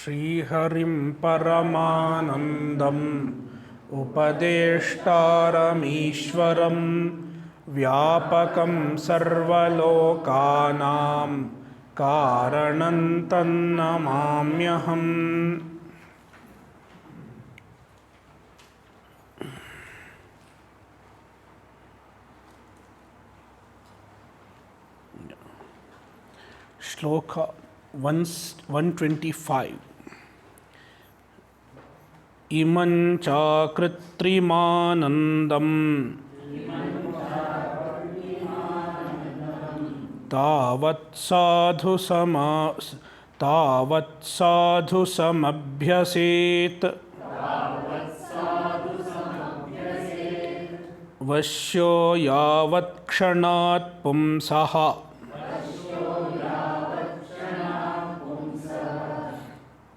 श्रीहरिं परमानन्दम् उपदेष्टारमीश्वरं व्यापकं सर्वलोकानां कारणं तन्नमाम्यहम्। श्लोक 125 इमं चाकृत्रिमानन्दम् तावत् साधु समभ्यसेत् वश्यो यावत् क्षणात् पुंसः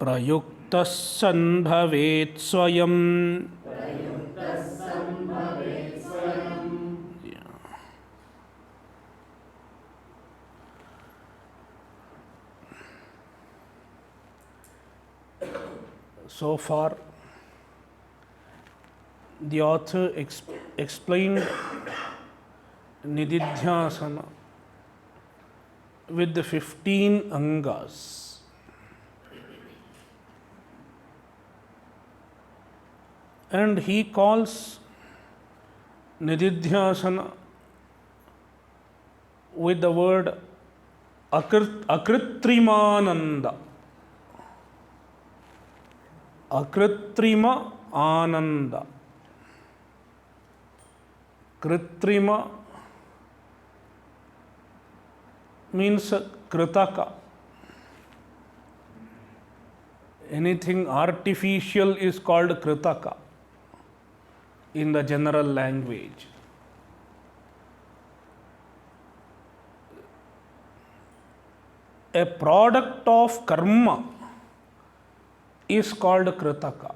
प्रयुक्तः सन् भवेत् स्वयम्। So far, the author explained Nididhyasana with the 15 angas. And he calls Nididhyasana with the word akritrimananda. Akritrima ananda. Kritrima means kritaka. Anything artificial is called kritaka in the general language. A product of karma is called kritaka.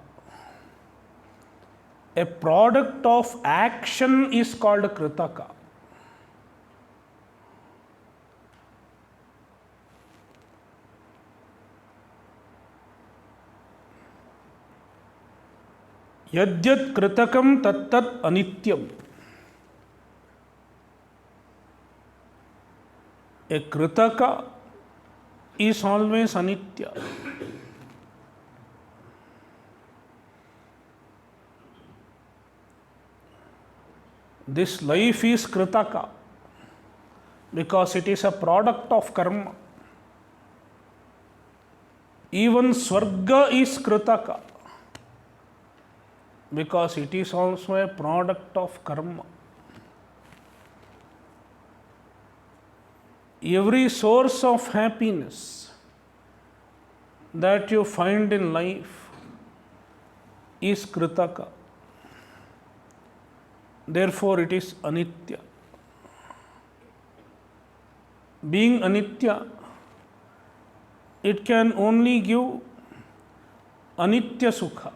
A product of action is called kritaka. Yadyat kritakam tattat anityam. A kritaka is always anitya. This life is kritaka because it is a product of karma. Even swarga is kritaka because it is also a product of karma. Every source of happiness that you find in life is kritaka. Therefore, it is anitya. Being anitya, it can only give anitya sukha,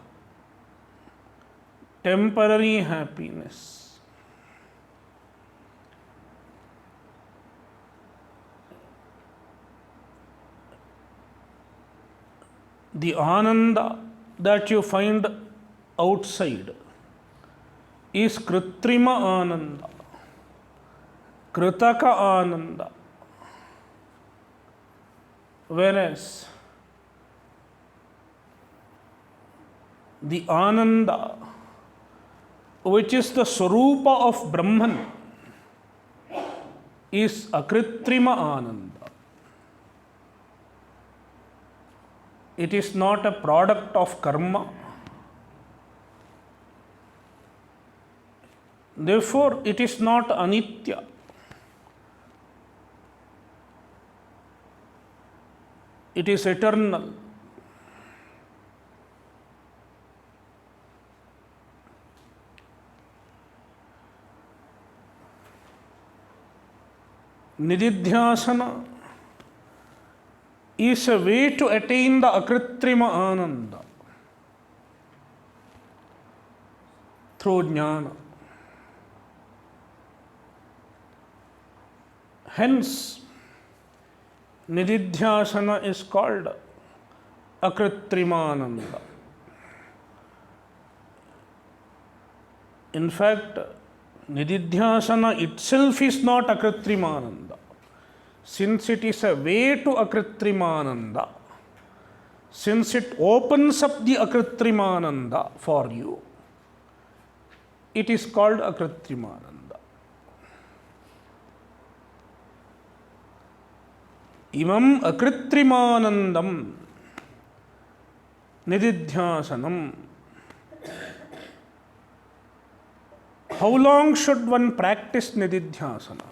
temporary happiness. The ananda that you find outside is kritrima ananda, kritaka ananda. Whereas the ananda, which is the swarupa of Brahman, is akritrima ananda. It is not a product of karma. Therefore, it is not anitya. It is eternal. Nididhyasana is a way to attain the akritrima ananda through jnana. Hence, Nididhyasana is called akritrimananda. In fact, nididhyasana itself is not akritrimananda. Since it is a way to akritrimananda, since it opens up the akritrimananda for you, it is called akritrimananda. Imam akritrimanandam nididhyasanam. How long should one practice nididhyasana?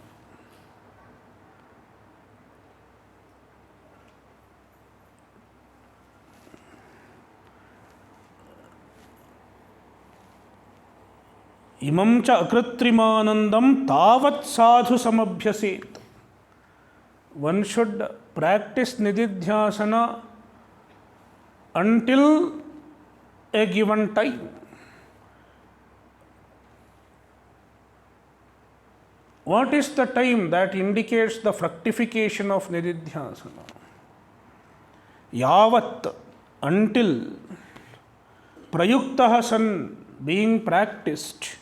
Imam cha akritrimanandam tavat sadhu samabhyaset. One should practice nididhyasana until a given time. What is the time that indicates the fructification of nididhyasana? Yavat, until prayuktah san, being practiced,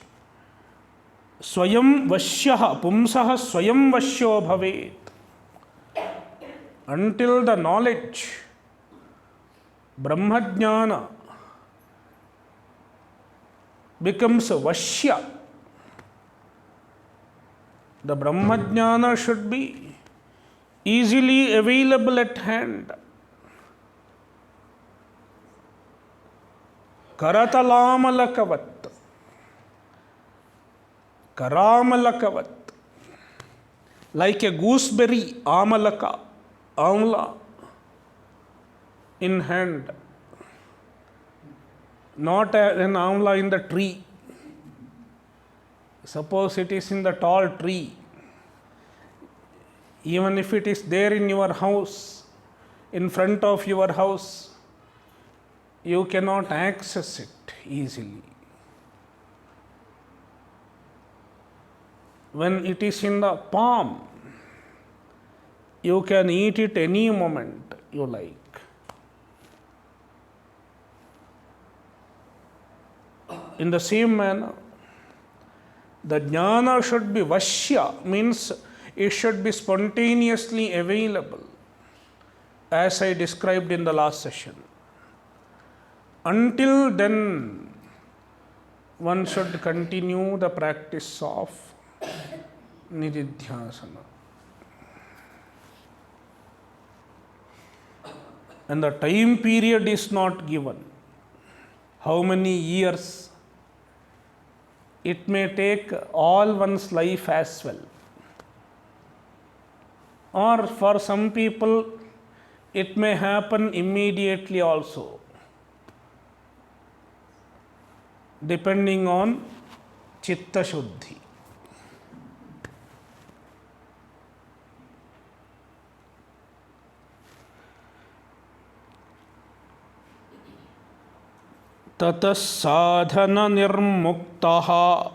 swayam vashyah, pumsah swayam vashyo bhavet, until the knowledge, brahmajnana, becomes vashya. The brahmajnana should be easily available at hand. Karatalamalakavat, karamalakavat, like a gooseberry, amalaka, amla, in hand, not an amla in the tree. Suppose it is in the tall tree, even if it is there in your house, in front of your house, you cannot access it easily. When it is in the palm, you can eat it any moment you like. In the same manner, the jnana should be vashya, means it should be spontaneously available, as I described in the last session. Until then, one should continue the practice of nididhyasana. And the time period is not given. How many years? It may take all one's life as well. Or for some people, it may happen immediately also, depending on chitta shuddhi. Tatas sadhana nirmuktaha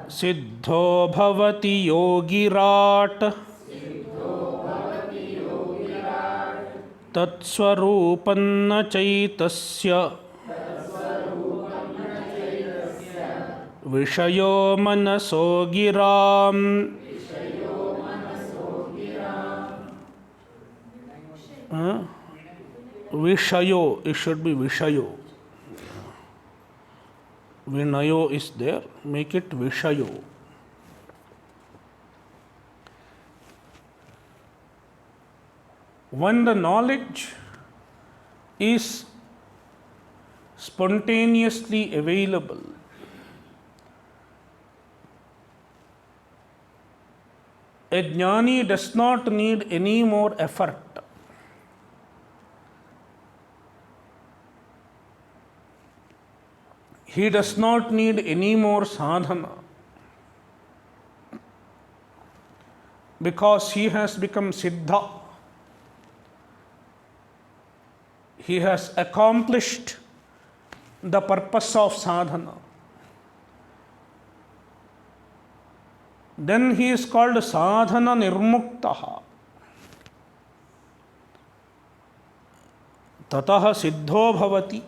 siddho bhavati yogirat tatsvarupanna chaitasya vishayo manaso giram. Vishayo, it should be Vishayo. Vinayo is there, make it Vishayo. When the knowledge is spontaneously available, a jnani does not need any more effort. He does not need any more sadhana, because he has become siddha. He has accomplished the purpose of sadhana. Then he is called sadhana nirmuktaha. Tataha siddho bhavati.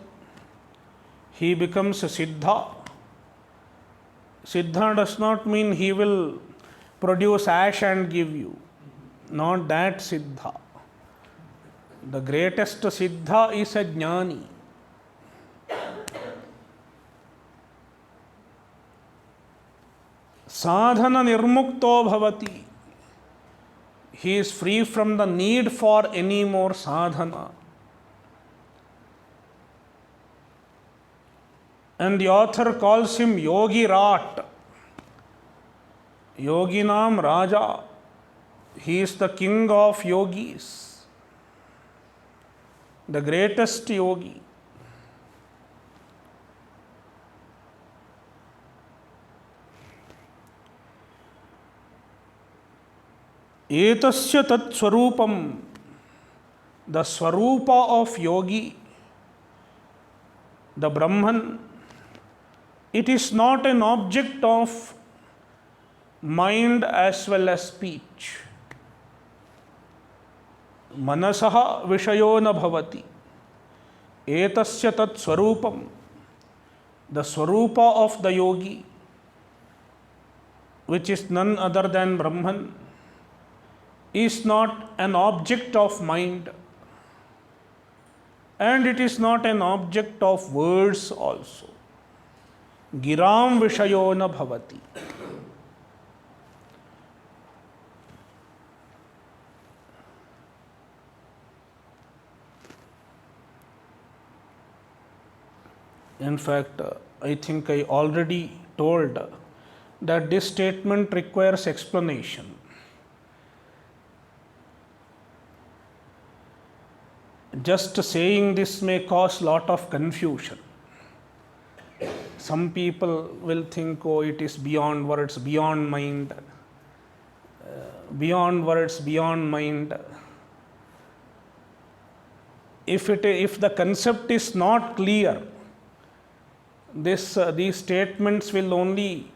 He becomes a siddha. Siddha does not mean he will produce ash and give you. Not that siddha. The greatest siddha is a jnani. Sadhana nirmukto bhavati. He is free from the need for any more sadhana. And the author calls him Yogi Rat. Yoginam Raja. He is the king of yogis. The greatest yogi. Etasya tat swarupam. The swarupa of yogi, the Brahman, it is not an object of mind as well as speech. Manasaha vishayo na bhavati. Etasya tat swarupam. The swarupa of the yogi, which is none other than Brahman, is not an object of mind, and it is not an object of words also. Giram vishayo na bhavati. In fact, I think I already told that this statement requires explanation. Just saying this may cause lot of confusion. Some people will think, oh, it is beyond words, beyond mind. Beyond words, beyond mind. If the concept is not clear, these statements will only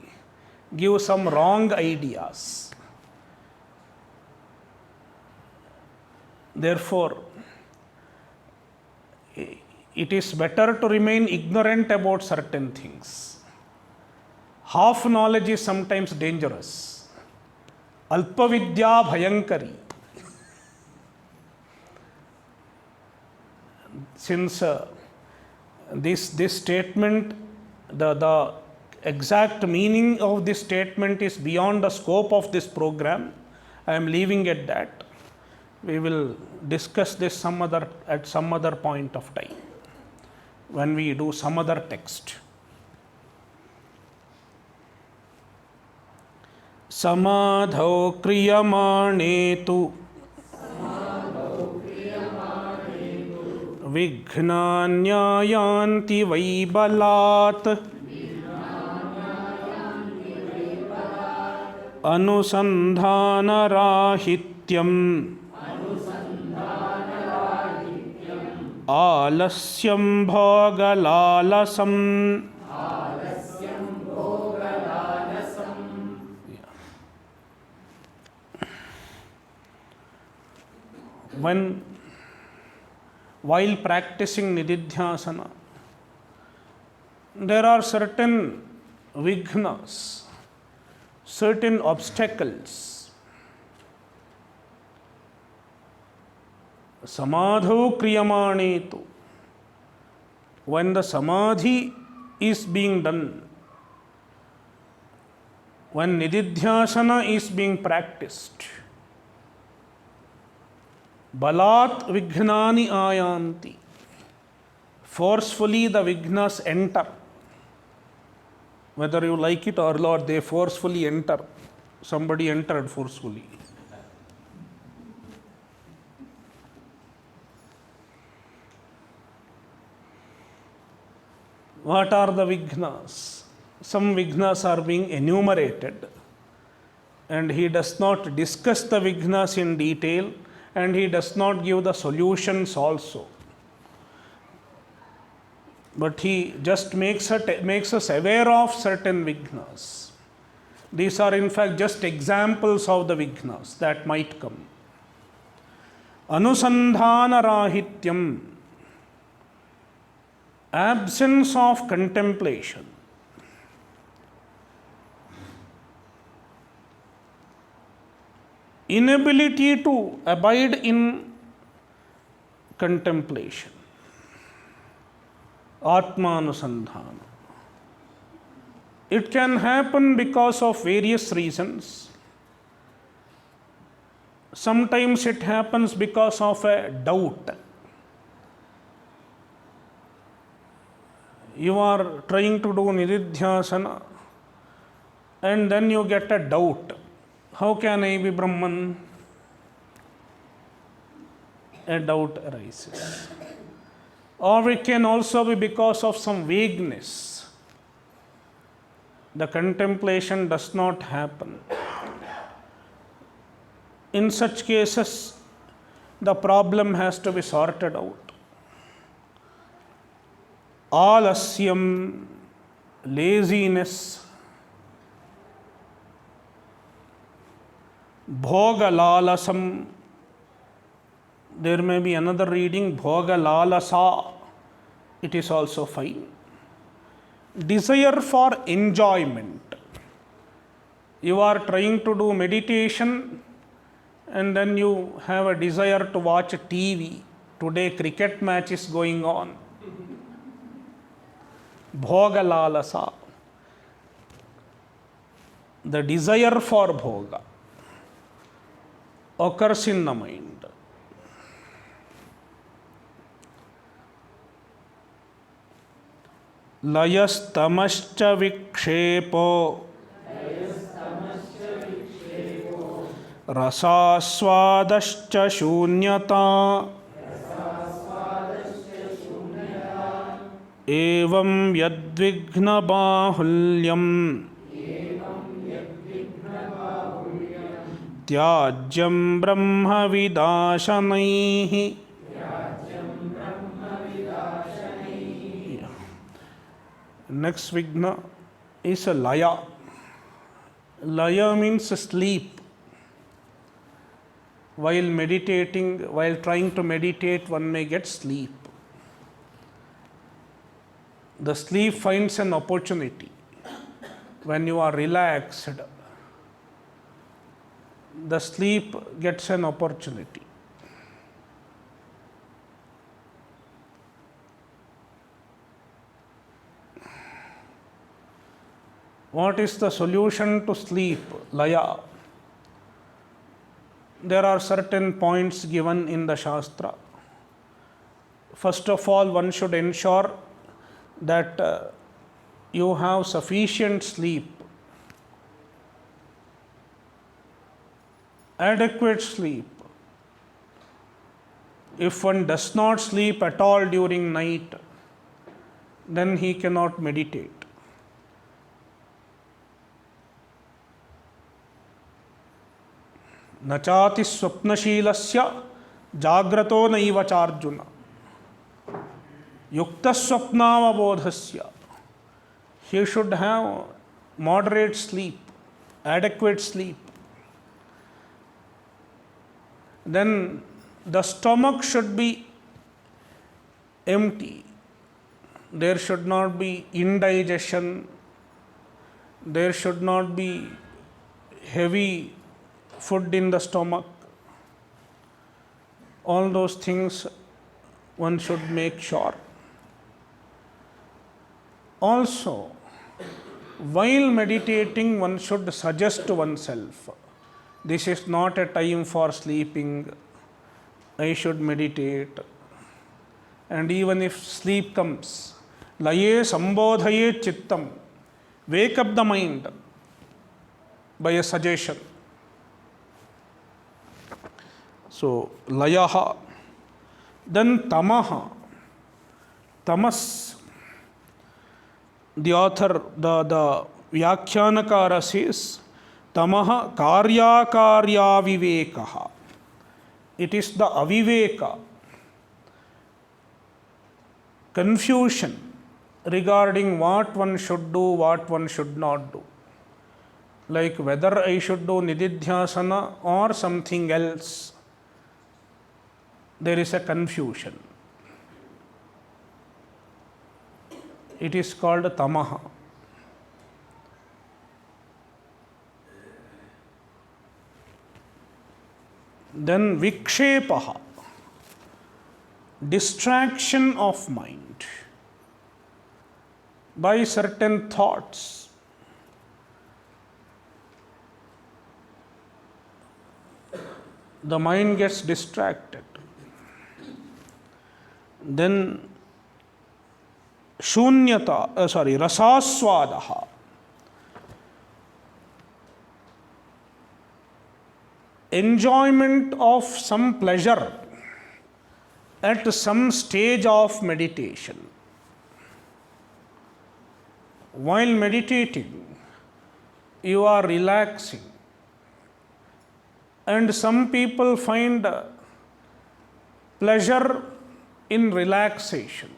give some wrong ideas. Therefore, it is better to remain ignorant about certain things. Half knowledge is sometimes dangerous. Alpa vidya bhayankari. Since this statement, the exact meaning of this statement is beyond the scope of this program, I am leaving it at that. We will discuss this at some other point of time when we do some other text. Samadhau kriyamane tu vighnaanyayanti vaibalat anusandhanarahityam alasyam bhogalalasam. While practicing nididhyasana, there are certain vighnas, certain obstacles. Samadhau kriyamanetu. When the samadhi is being done, when nididhyasana is being practiced, balat vighnani ayanti. Forcefully the vignas enter. Whether you like it or not, they forcefully enter. Somebody entered forcefully. What are the vignas? Some vignas are being enumerated, and he does not discuss the vignas in detail, and he does not give the solutions also. But he just makes us aware of certain vignas. These are in fact just examples of the vignas that might come. Anusandhana rahityam. absence of contemplation, inability to abide in contemplation, Atmanusandhana. It can happen because of various reasons. Sometimes it happens because of a doubt. You are trying to do nididhyasana and then you get a doubt. How can I be Brahman? A doubt arises. Or it can also be because of some vagueness. The contemplation does not happen. In such cases, the problem has to be sorted out. Alasyam, laziness, bhogalalasam. There may be another reading, bhogalalasa. It is also fine. Desire for enjoyment. You are trying to do meditation and then you have a desire to watch TV. Today cricket match is going on. Bhogalalasa. The desire for bhoga occurs in the mind. Layastamascha vikshepo rasaswadascha shunyata evam yadvigna bahulyam tyajyam brahma vidashanaihi. Next vigna is a laya. Laya means sleep. While meditating, while trying to meditate, one may get sleep. The sleep finds an opportunity. When you are relaxed, the sleep gets an opportunity. What is the solution to sleep? Laya. There are certain points given in the Shastra. First of all, one should ensure that you have sufficient sleep, adequate sleep. If one does not sleep at all during night, then he cannot meditate. Nachati swapnashilasya jagrato naiva charjuna yukta swapnavabodhasya. He should have moderate sleep, adequate sleep. Then the stomach should be empty. There should not be indigestion. There should not be heavy food in the stomach. All those things one should make sure. Also, while meditating, one should suggest to oneself, this is not a time for sleeping, I should meditate. And even if sleep comes, laye sambodhaye chittam, wake up the mind by a suggestion. So, layaha. Then tamaha. Tamas. The author, the Vyakyanakara says, tamaha karya karya vivekaha. It is the aviveka, confusion regarding what one should do, what one should not do. Like whether I should do nididhyasana or something else. There is a confusion. It is called tamaha. Then vikshepaha, distraction of mind by certain thoughts. The mind gets distracted. Then rasaswadaha, enjoyment of some pleasure at some stage of meditation. While meditating, you are relaxing, and some people find pleasure in relaxation,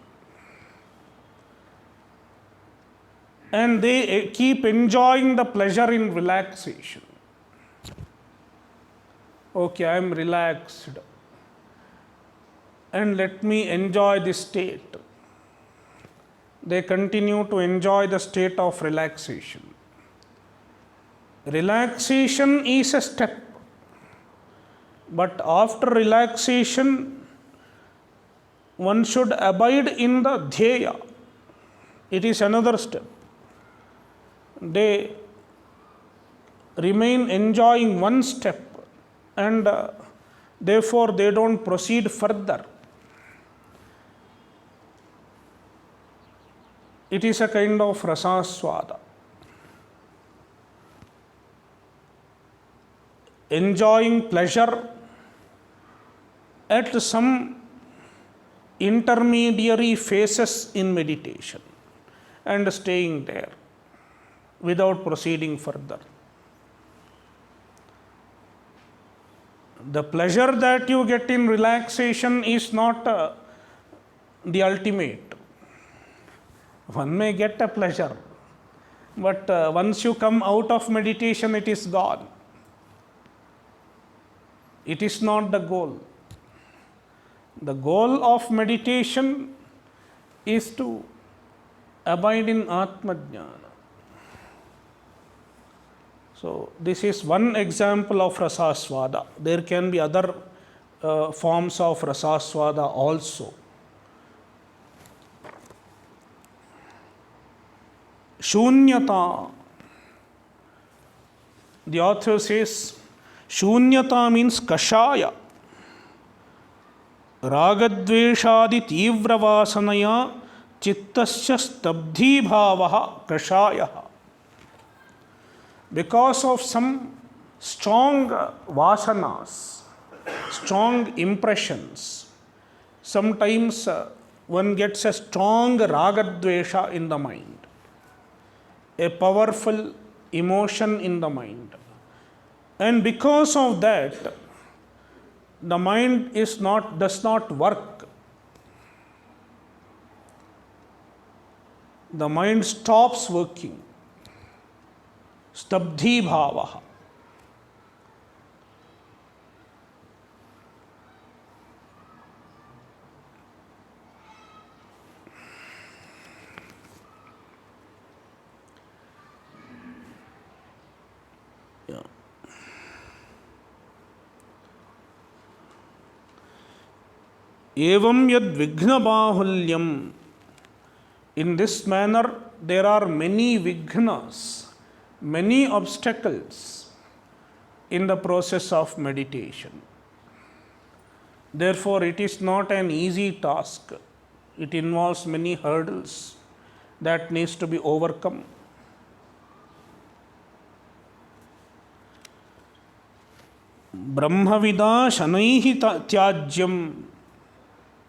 and they keep enjoying the pleasure in relaxation. Okay, I am relaxed, and let me enjoy this state. They continue to enjoy the state of relaxation. Relaxation is a step, but after relaxation, one should abide in the dhyaya. It is another step. They remain enjoying one step, and therefore they don't proceed further. It is a kind of rasaswada. Enjoying pleasure at some intermediary phases in meditation and staying there without proceeding further. The pleasure that you get in relaxation is not the ultimate. One may get a pleasure, but once you come out of meditation, it is gone. It is not the goal. The goal of meditation is to abide in Atma Jnana. So, this is one example of rasaswada. There can be other forms of rasaswada also. Shunyata. The author says, Shunyata means kashaya. Ragadveshadi tivra chittasya stabdhi bhavaha kashayaha. Because of some strong vasanas, strong impressions, sometimes one gets a strong ragadvesha in the mind, a powerful emotion in the mind. And because of that, the mind does not work. The mind stops working. Stabdhi bhavaha. Evam yad vighna bahulyam. In this manner, there are many vignas, many obstacles in the process of meditation. Therefore, it is not an easy task. It involves many hurdles that needs to be overcome. Brahmavida shanaihi tyajyam.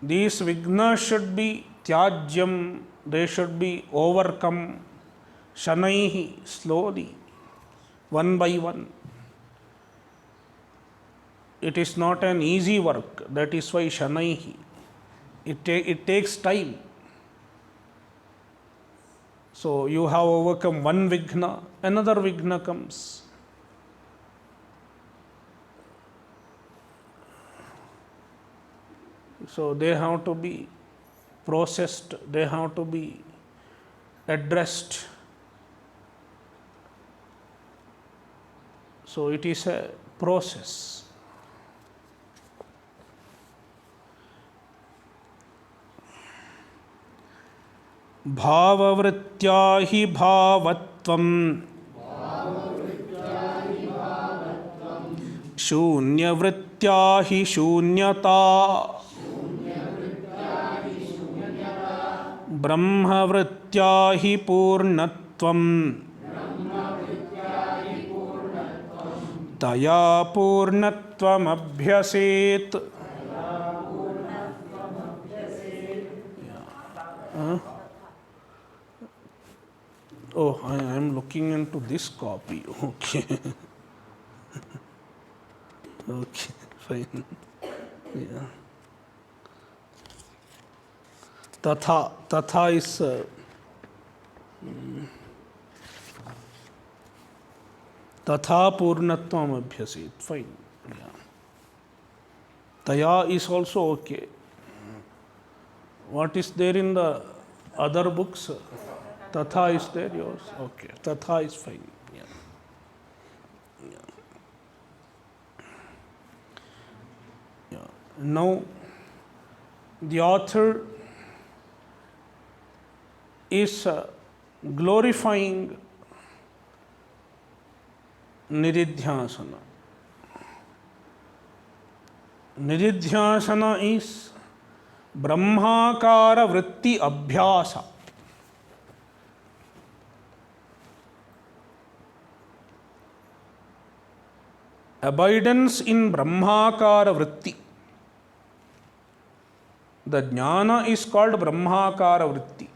These vignas should be tyajyam, they should be overcome shanaihi, slowly, one by one. It is not an easy work, that is why shanaihi. It takes time. So you have overcome one vigna, another vigna comes. So they have to be processed, they have to be addressed. So it is a process. भाववृत्त्या हि भावत्वं शून्यवृत्त्या हि शून्यता ब्रह्मवृत्त्या हि पूर्णत्वं तया पूर्णत्वमभ्यसेत्. Oh, I am looking into this copy. Okay. Okay, fine. Yeah. Tatha is Tatha Purnatvam Abhyasit. Fine. Yeah. Taya is also okay. What is there in the other books? Tatha is there, yours? Okay. Tatha is fine. Yeah. Yeah. Yeah. Now, the author is glorifying Nididhyasana. Nididhyasana is Brahmakara Vritti Abhyasa. Abidance in Brahmakara Vritti. The jnana is called Brahmakara Vritti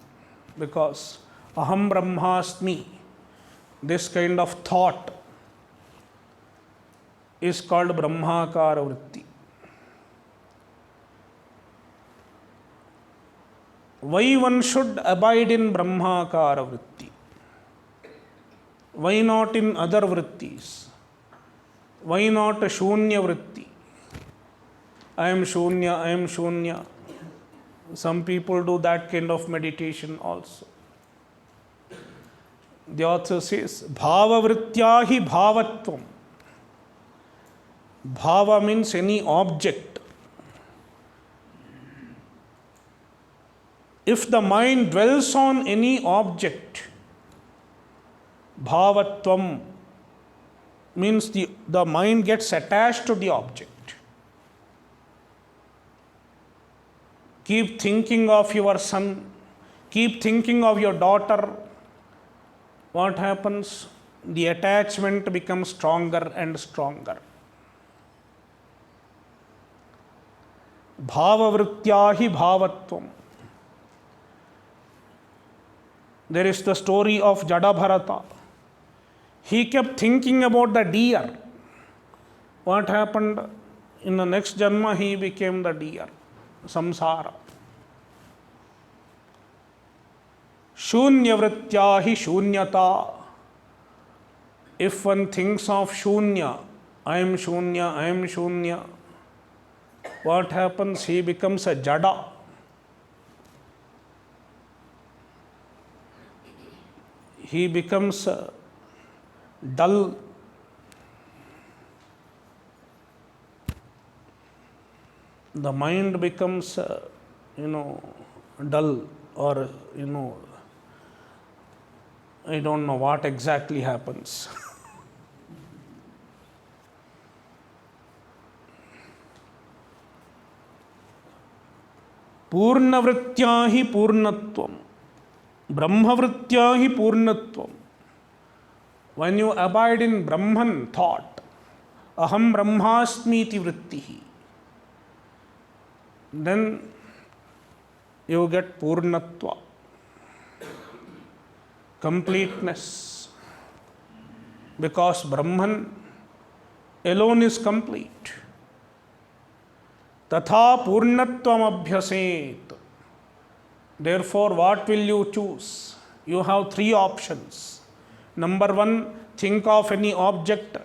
because Aham Brahmasmi, this kind of thought is called Brahmakara Vritti. Why one should abide in Brahmakara Vritti? Why not in other vrittis? Why not a Shunya Vritti? I am Shunya, I am Shunya. Some people do that kind of meditation also. The author says, Bhava Vrittya hi Bhavatvam. Bhava means any object. If the mind dwells on any object, Bhavatvam means the mind gets attached to the object. Keep thinking of your son, keep thinking of your daughter. What happens? The attachment becomes stronger and stronger. Bhava Vrittya hi Bhavatvam. There is the story of Jadabharata. He kept thinking about the deer. What happened? In the next Janma, he became the deer. Samsara. Shunya Vrittya hi Shunyata. If one thinks of Shunya, I am Shunya, I am Shunya, what happens? He becomes a Jada. He becomes dull. The mind becomes, dull, or, I don't know what exactly happens. Purnavrittya hi Purnatvam. Brahmavrittya hi Purnatvam. When you abide in Brahman thought, Aham Brahmasmiti Vrittihi, then you get Purnatva, completeness. Because Brahman alone is complete. Tatha Purnatvam Abhyaset. Therefore, what will you choose? You have three options. Number one, think of any object.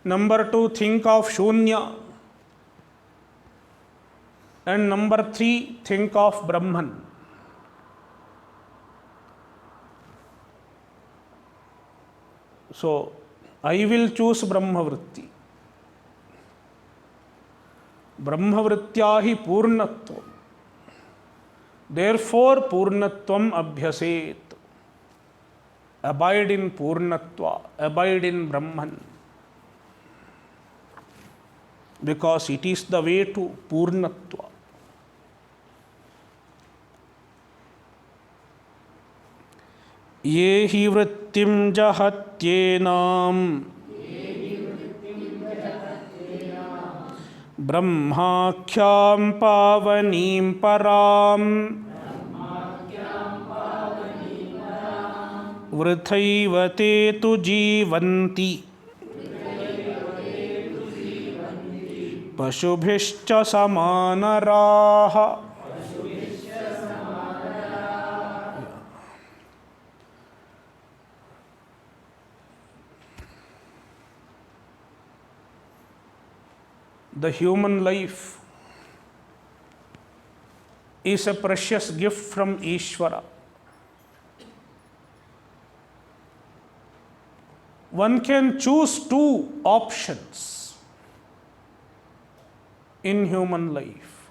Number two, think of Shunya. And number three, think of Brahman. So I will choose Brahmavritti. Brahmavrityahi Purnatvam. Therefore, Purnatvam Abhyaset. Abide in Purnatva, abide in Brahman. Because it is the way to Purnatva. Ye hi vrittim jahatyenam Brahmakhyam pavanim param Vrithaiva te tu jivanti Pashubhishcha samanaraha. The human life is a precious gift from Ishvara. One can choose two options in human life.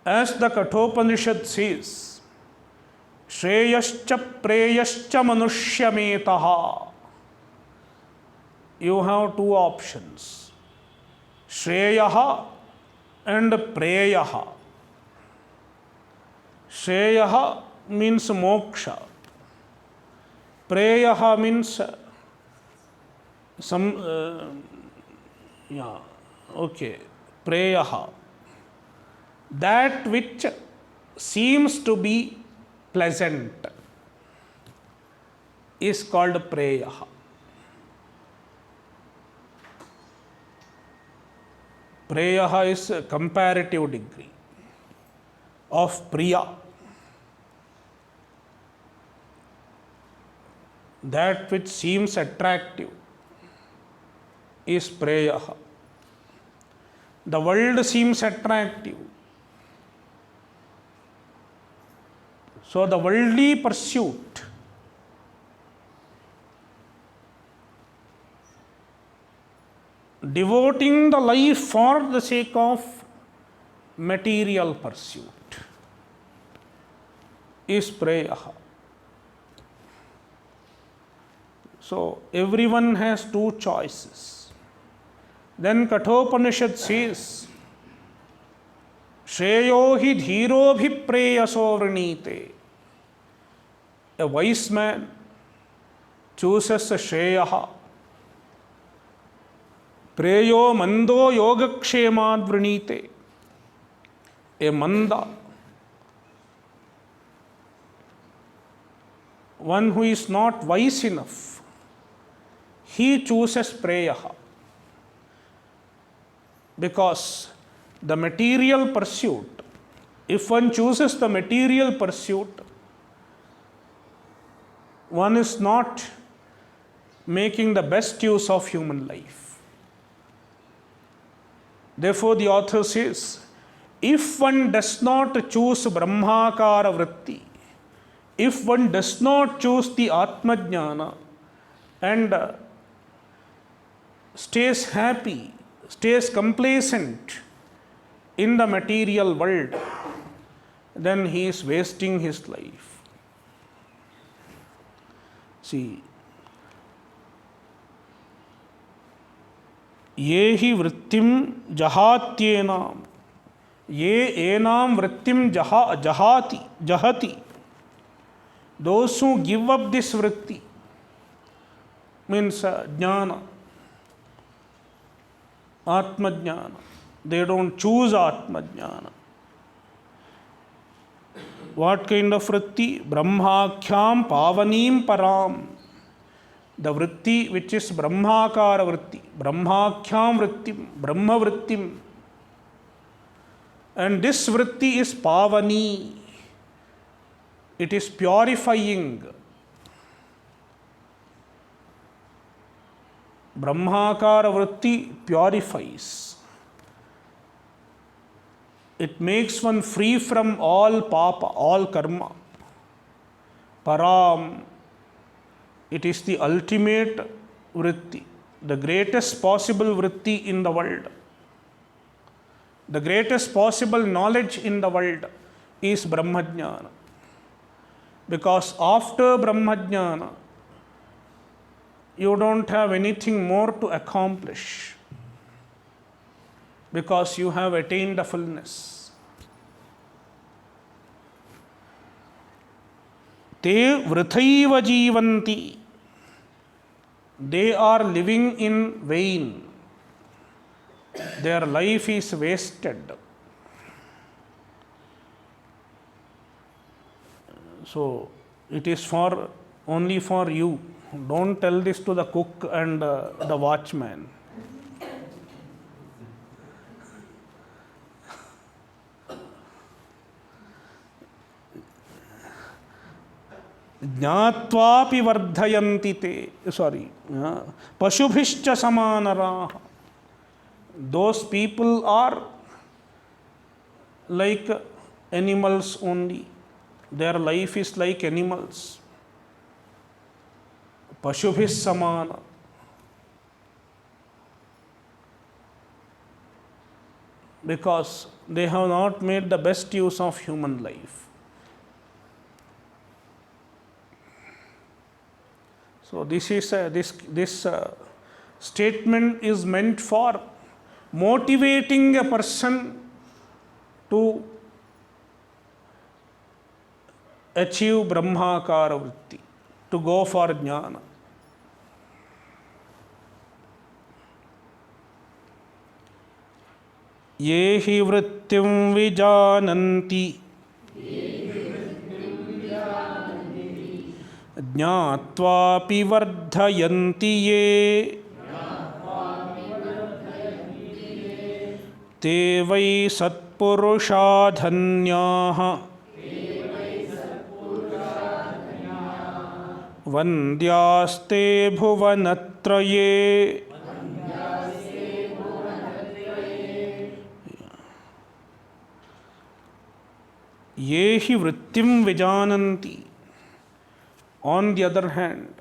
As the Kathopanishad says, Shreyascha preyascha manushyametaha. You have two options. Shreyaha and Preyaha. Shreyaha means moksha. Preyaha means Preyaha. That which seems to be pleasant is called Preyaha. Preyaha is a comparative degree of Priya. That which seems attractive is Preyaha. The world seems attractive. So the worldly pursuit devoting the life for the sake of material pursuit is Preyaha. So everyone has two choices. Then Kathopanishad says, Shreyo hi dhiro bhi preyaso vrinite. A wise man chooses a Shreyaha. Preyo mando yogakshemad vrinite. A manda, one who is not wise enough, he chooses Preyaha. Because the material pursuit, if one chooses the material pursuit, one is not making the best use of human life. Therefore, the author says, if one does not choose Brahmakara Vritti, if one does not choose the Atmajnana and stays happy, stays complacent in the material world, then he is wasting his life. See, ye hi vrittim jahatyenam, ye enam vrittim jahati. Those who give up this vritti means jnana, atma jnana. They don't choose atma jnana. What kind of vritti? Brahmakhyam pavanim param. The vritti which is Brahmakara vritti, Brahmakhyam vrittim, Brahma vrittim. And this vritti is pavani. It is purifying. Brahmakara vritti purifies. It makes one free from all papa, all karma. Param. It is the ultimate vritti, the greatest possible vritti in the world. The greatest possible knowledge in the world is Brahmajnana. Because after Brahmajnana, you don't have anything more to accomplish. Because you have attained the fullness. Te vrithaiva jivanti. They are living in vain. Their life is wasted. So it is only for you. Don't tell this to the cook and the watchman. Jnatvapi vardhayanti te. Pashubhishcha samanaraha. Those people are like animals only. Their life is like animals. Pashubhis samana. Because they have not made the best use of human life. So this statement is meant for motivating a person to achieve Brahmakara vritti, to go for jnana. Ye hi vrittim vijananti jnatvapi vardhayanti ye te vai satpurusha dhanyaha vandyaste bhuvanatraye. Ye hi vrittim vijananti. On the other hand,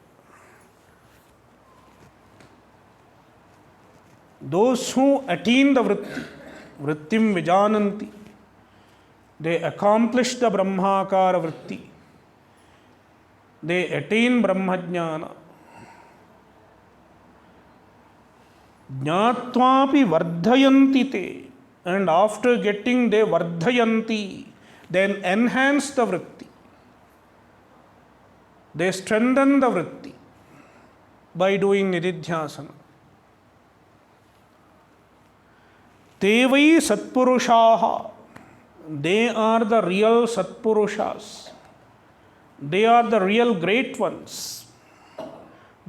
those who attain the vritti, vrittim vijananti, they accomplish the Brahmakara vritti, they attain Brahmajnana. Jnatvapi vardhayanti te, and after getting they vardhayanti, then enhance the vritti. They strengthen the vritti by doing nididhyasana. Te vai satpurushaha. They are the real satpurushas. They are the real great ones.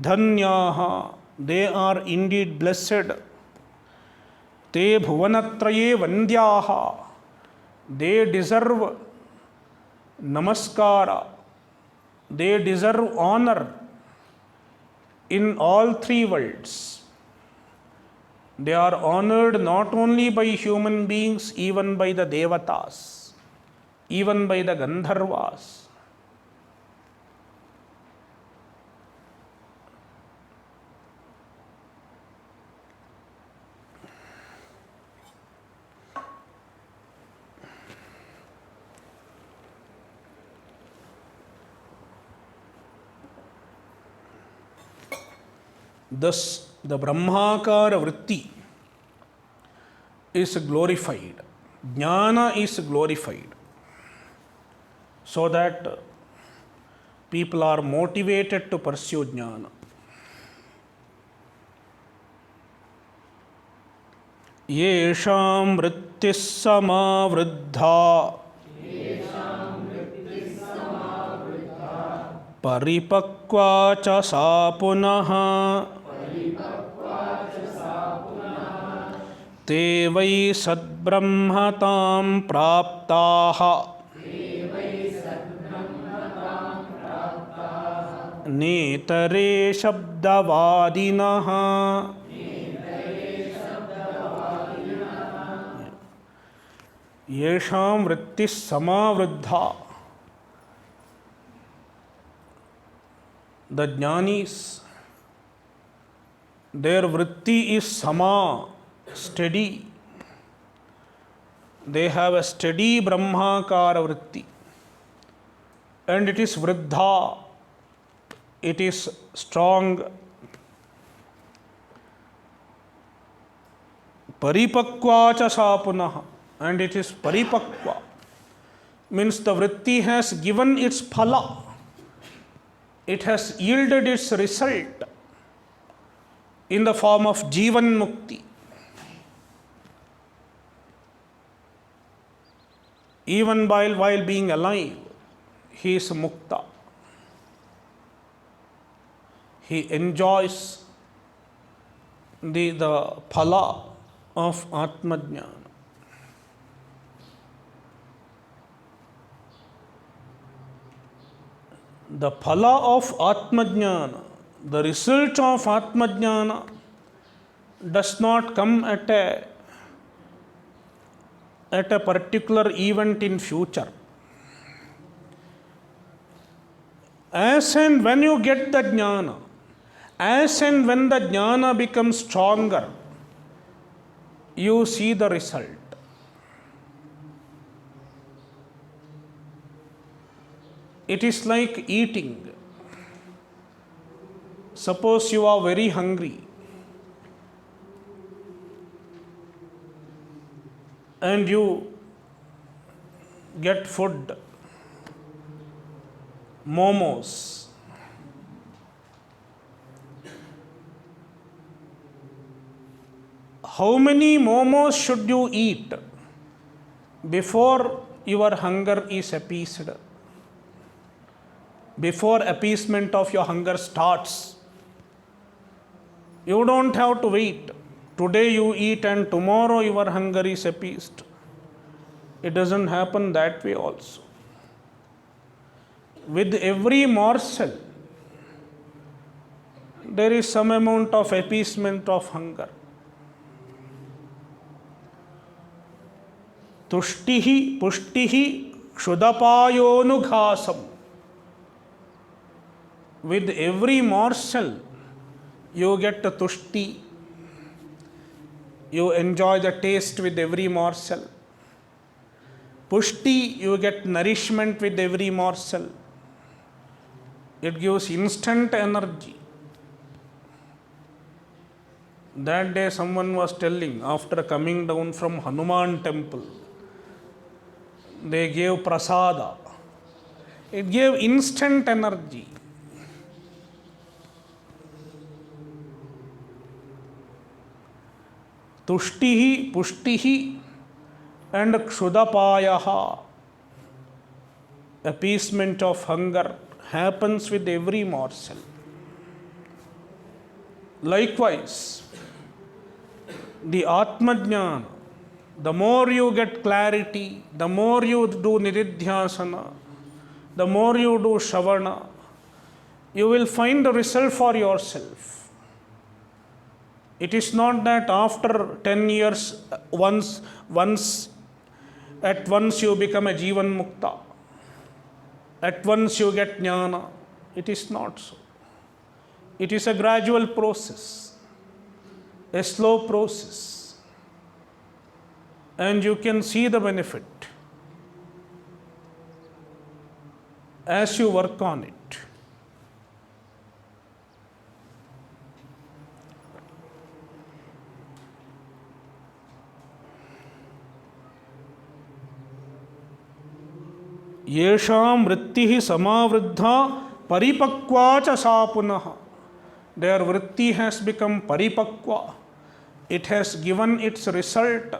Dhanyaha. They are indeed blessed. Te bhuvanatraye vandyaha. They deserve namaskara. They deserve honor in all three worlds. They are honored not only by human beings, even by the devatas, even by the Gandharvas. Thus, the Brahmakara vritti is glorified. Jnana is glorified. So that people are motivated to pursue jnana. Yesham vrittis samavriddha paripakva cha sa punaha te vai sadbrahmatam praptaha netare shabdavadinaha. Yesham vrittis samavriddha. The jnanis, their vritti is sama, steady. They have a steady brahmakara vritti. And it is vriddha, it is strong. Paripakva cha sa punaha, and it is paripakva. Means the vritti has given its phala. It has yielded its result in the form of jivan mukti. Even while being alive, he is mukta. He enjoys the phala of Atmajnana. The phala of Atmajnana, the result of Atmajnana, does not come at a particular event in future. As and when you get the jnana, as and when the jnana becomes stronger, you see the result. It is like eating. Suppose you are very hungry and you get food, momos. How many momos should you eat before your hunger is appeased? Before appeasement of your hunger starts? You don't have to wait. Today you eat and tomorrow your hunger is appeased. It doesn't happen that way also. With every morsel, there is some amount of appeasement of hunger. Tushtihi pushtihi kshudapayonughasam. With every morsel, you get the tushti. You enjoy the taste with every morsel. Pushti, you get nourishment with every morsel. It gives instant energy. That day someone was telling, after coming down from Hanuman temple, they gave prasada. It gave instant energy. Tushtihi, pushtihi, and kshudapayaha. Appeasement of hunger happens with every morsel. Likewise, the Atmajnana, the more you get clarity, the more you do nididhyasana, the more you do shavana, you will find the result for yourself. It is not that after 10 years, at once you become a jivan mukta. At once you get jnana. It is not so. It is a gradual process, a slow process. And you can see the benefit as you work on it. Yesham vrittihi samavriddha paripakva cha sa punaha. Their vritti has become paripakva. It has given its result.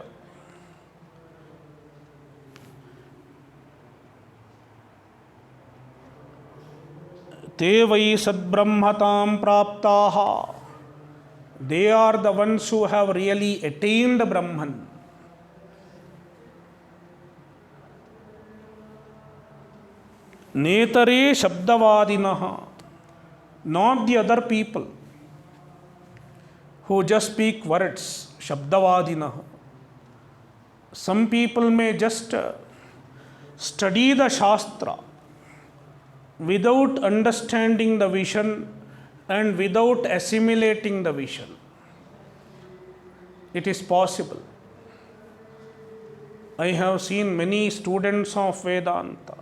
Te vai sadbrahmatam praptaha. They are the ones who have really attained Brahman. Netare shabdavadinaha. Not the other people who just speak words, shabdavadinaha. Some people may just study the Shastra without understanding the vision and without assimilating the vision. It is possible. I have seen many students of Vedanta.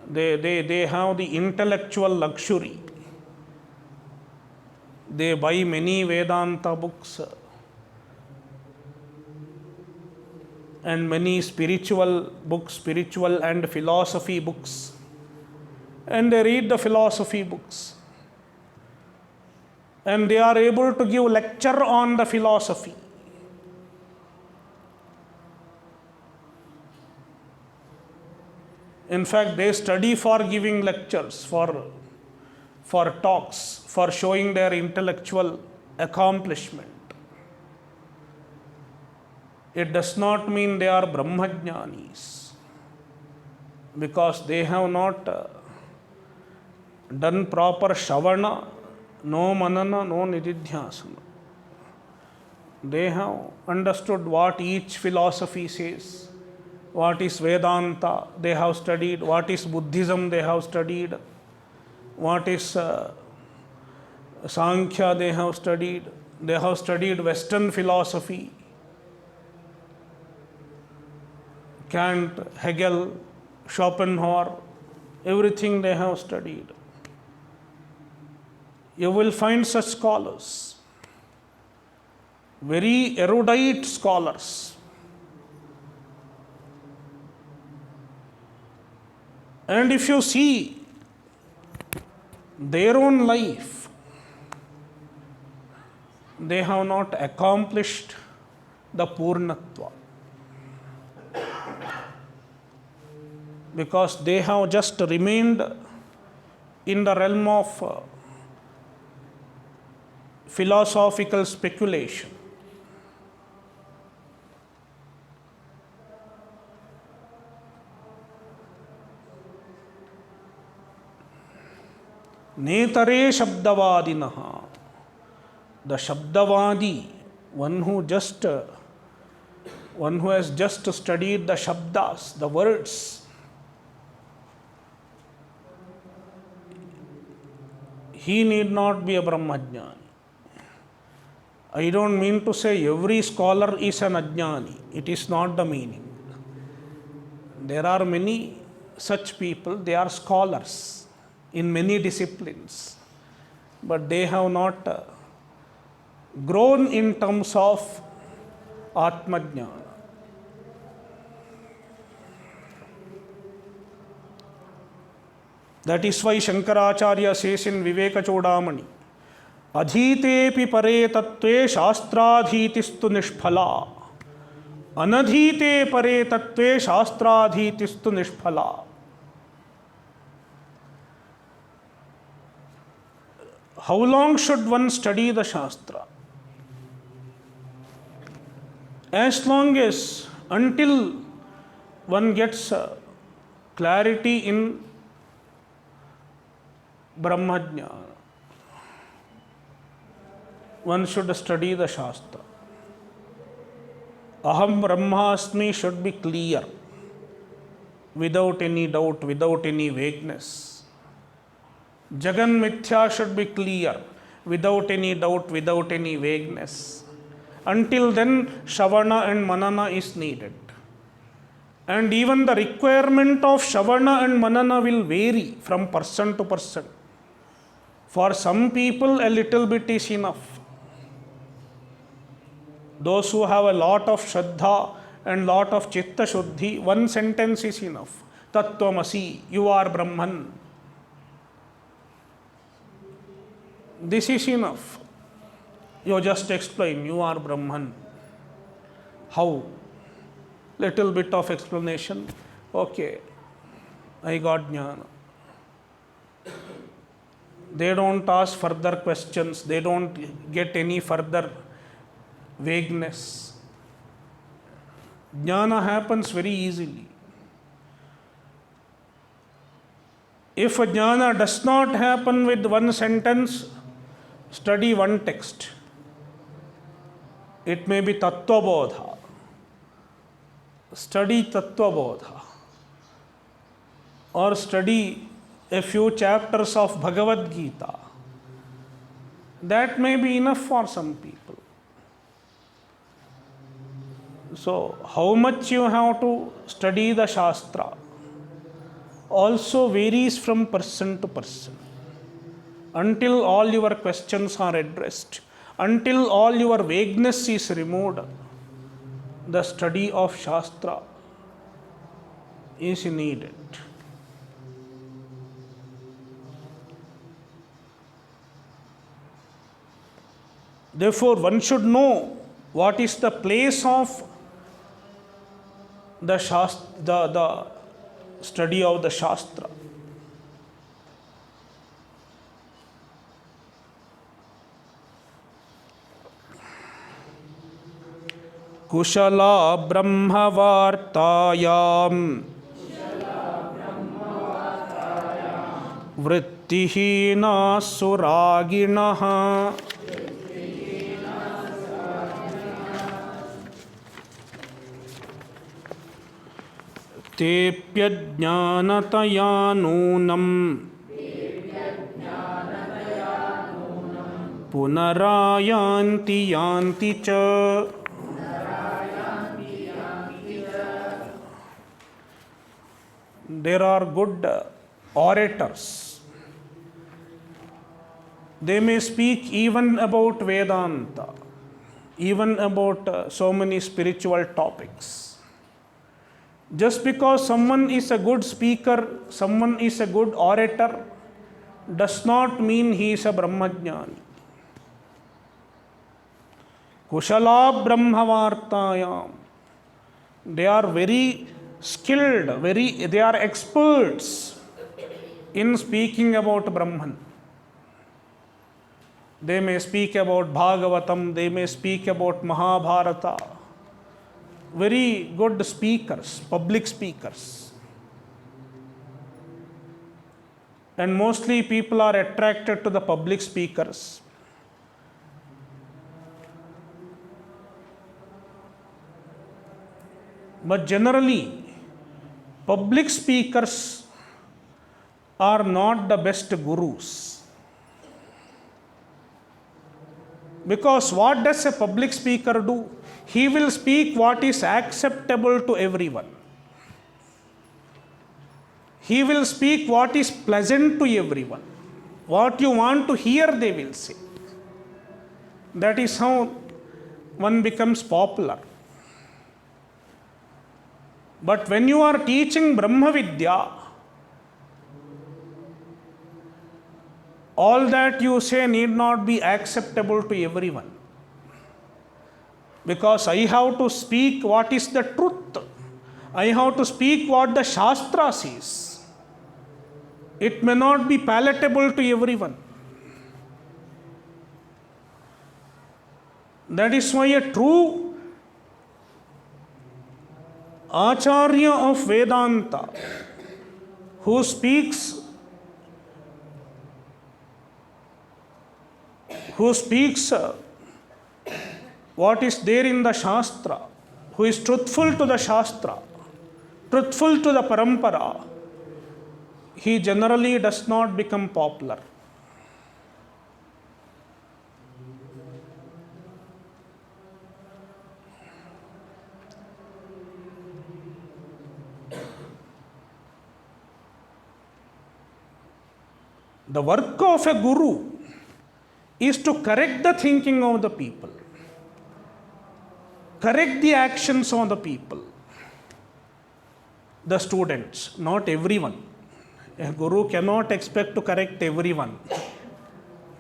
They have the intellectual luxury. They buy many Vedanta books and many spiritual books, spiritual and philosophy books. And they read the philosophy books. And they are able to give lecture on the philosophy. In fact, they study for giving lectures, for talks, for showing their intellectual accomplishment. It does not mean they are Brahmajnanis, because they have not done proper Shavana, no Manana, no Nididhyasana. They have understood what each philosophy says, what is Vedanta they have studied, what is Buddhism they have studied, what is Sankhya they have studied Western philosophy, Kant, Hegel, Schopenhauer, everything they have studied. You will find such scholars, very erudite scholars. And if you see their own life, they have not accomplished the Purnatva, because they have just remained in the realm of philosophical speculation. Netare Shabdavadinaha. The Shabdavadi, one who has just studied the Shabdas, the words, he need not be a Brahmajnani. I don't mean to say every scholar is an Ajnani. It is not the meaning. There are many such people, they are scholars in many disciplines, but they have not grown in terms of Atmajnana. That is why Shankaracharya says in Viveka Chodamani, Adhitepi pare tattve shastradhitistu nishphala. Anadhite pare tattve shastradhitistu nishphala. How long should one study the Shastra? As long as, until one gets clarity in Brahmajnana, one should study the Shastra. Aham Brahmasmi should be clear, without any doubt, without any vagueness. Jagan Mithya should be clear, without any doubt, without any vagueness. Until then, Shavana and Manana is needed. And even the requirement of Shavana and Manana will vary from person to person. For some people, a little bit is enough. Those who have a lot of Shraddha and lot of Chitta Shuddhi, one sentence is enough. Tattvamasi, you are Brahman. This is enough. You just explain, you are Brahman. How? Little bit of explanation. Okay, I got jnana. They don't ask further questions. They don't get any further vagueness. Jnana happens very easily. If jnana does not happen with one sentence, study one text. It may be Tattva Bodha. Study Tattva Bodha. or study a few chapters of Bhagavad Gita. That may be enough for some people. So, how much you have to study the Shastra also varies from person to person. Until all your questions are addressed, until all your vagueness is removed, the study of Shastra is needed. Therefore, one should know what is the place of the study of the Shastra. Kushala brahmavartayam vrittihina suraginaha tepyajnanataya nunam punarayanti yanti cha. There are good orators. They may speak even about Vedanta, even about so many spiritual topics. Just because someone is a good speaker, someone is a good orator, does not mean he is a Brahmajnani. Kushala Brahmavartayam. They are very skilled, they are experts in speaking about Brahman. They may speak about Bhagavatam, they may speak about Mahabharata. Very good speakers, public speakers. And mostly people are attracted to the public speakers. But generally, public speakers are not the best gurus. Because what does a public speaker do? He will speak what is acceptable to everyone. He will speak what is pleasant to everyone. What you want to hear, they will say. That is how one becomes popular. But when you are teaching Brahma Vidya, all that you say need not be acceptable to everyone. Because I have to speak what is the truth. I have to speak what the Shastra says. It may not be palatable to everyone. That is why a true Acharya of Vedanta who speaks what is there in the Shastra, who is truthful to the Shastra, truthful to the Parampara, he generally does not become popular. The work of a guru is to correct the thinking of the people, correct the actions of the people, the students, not everyone. A guru cannot expect to correct everyone.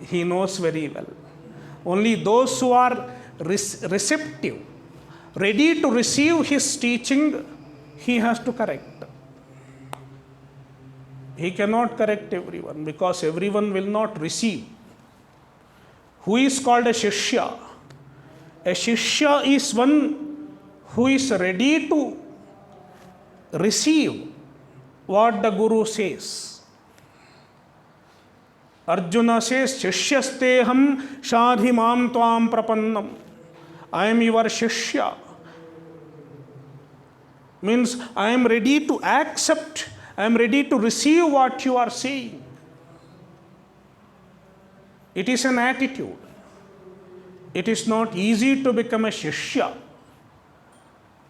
He knows very well. Only those who are receptive, ready to receive his teaching, he has to correct. He cannot correct everyone because everyone will not receive. Who is called a Shishya? A Shishya is one who is ready to receive what the Guru says. Arjuna says, Shishyasteham shadhimam tvam prapannam. I am your Shishya. Means I am ready to accept I am ready to receive what you are saying. It is an attitude. It is not easy to become a Shishya.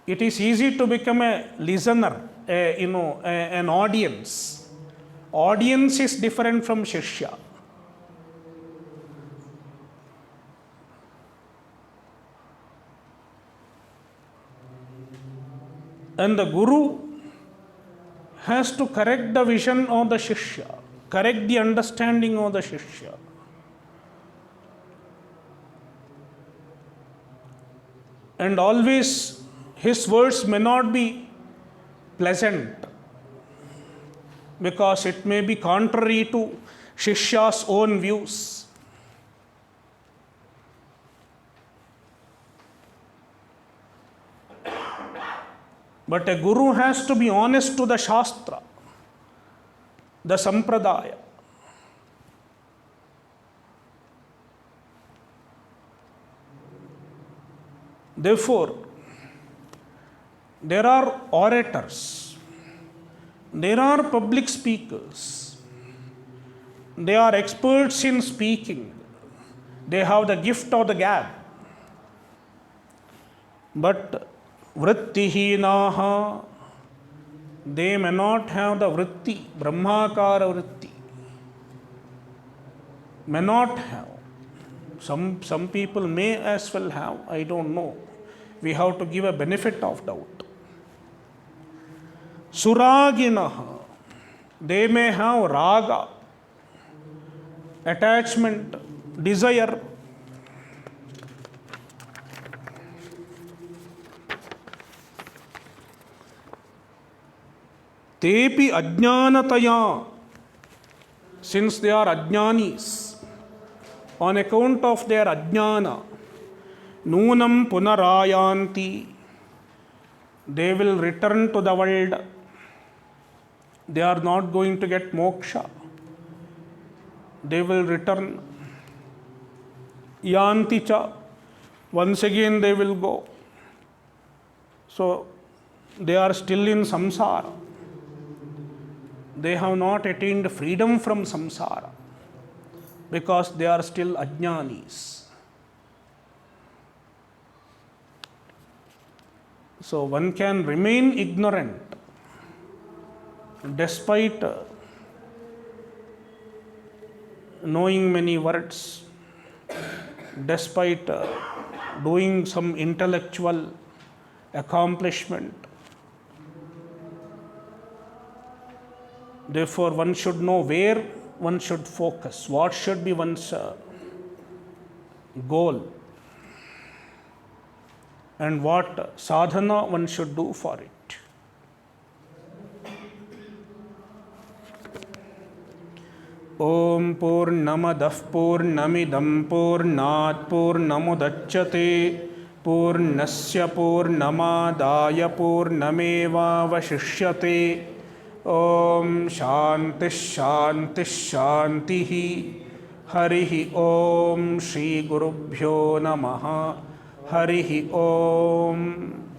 It is easy to become a listener, an audience. Audience is different from Shishya. And the Guru has to correct the vision of the Shishya, correct the understanding of the Shishya. And always his words may not be pleasant because it may be contrary to Shishya's own views. But a guru has to be honest to the Shastra, the Sampradaya. Therefore, there are orators, there are public speakers, they are experts in speaking, they have the gift of the gab. But vrittihinaha, they may not have the vritti, brahmakara vritti, may not have. Some people may as well have, I don't know. We have to give a benefit of doubt. Suraginaha, they may have raga, attachment, desire. Tepi ajnanataya, since they are ajnanis, on account of their ajnana, nunam punarayanti, they will return to the world. They are not going to get moksha. They will return. Yanti cha, once again they will go. So they are still in samsara. They have not attained freedom from samsara because they are still ajnanis. So one can remain ignorant despite knowing many words, despite doing some intellectual accomplishment. Therefore, one should know where one should focus, what should be one's goal, and what sadhana one should do for it. Om Purnamadah Purnamidam Purnat Purnamudachyate Purnasya Purnamadaya Purnameva Vashishyate. Om Shanti Shanti Shanti. Harihi Om Shri Gurubhyo Namaha. Harihi Om.